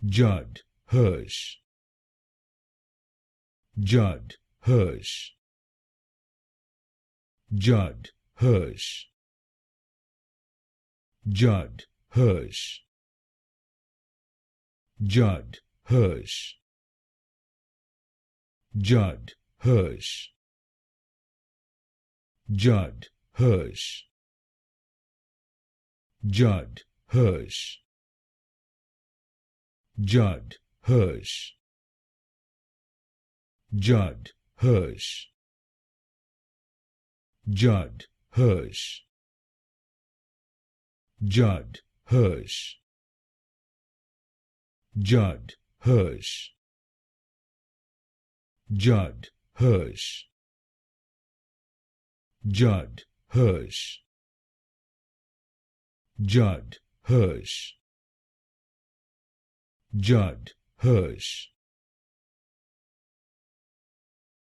Judd Hirsch, Judd Hirsch, Judd Hirsch, Judd Hirsch, Judd Hirsch, Judd Hirsch, Judd Hirsch, Judd Hirsch, Judd Hirsch, Judd Hirsch, Judd Hirsch, Judd Hirsch, Judd Hirsch, Judd Hirsch, Judd Hirsch, Judd Hirsch, Judd Hirsch,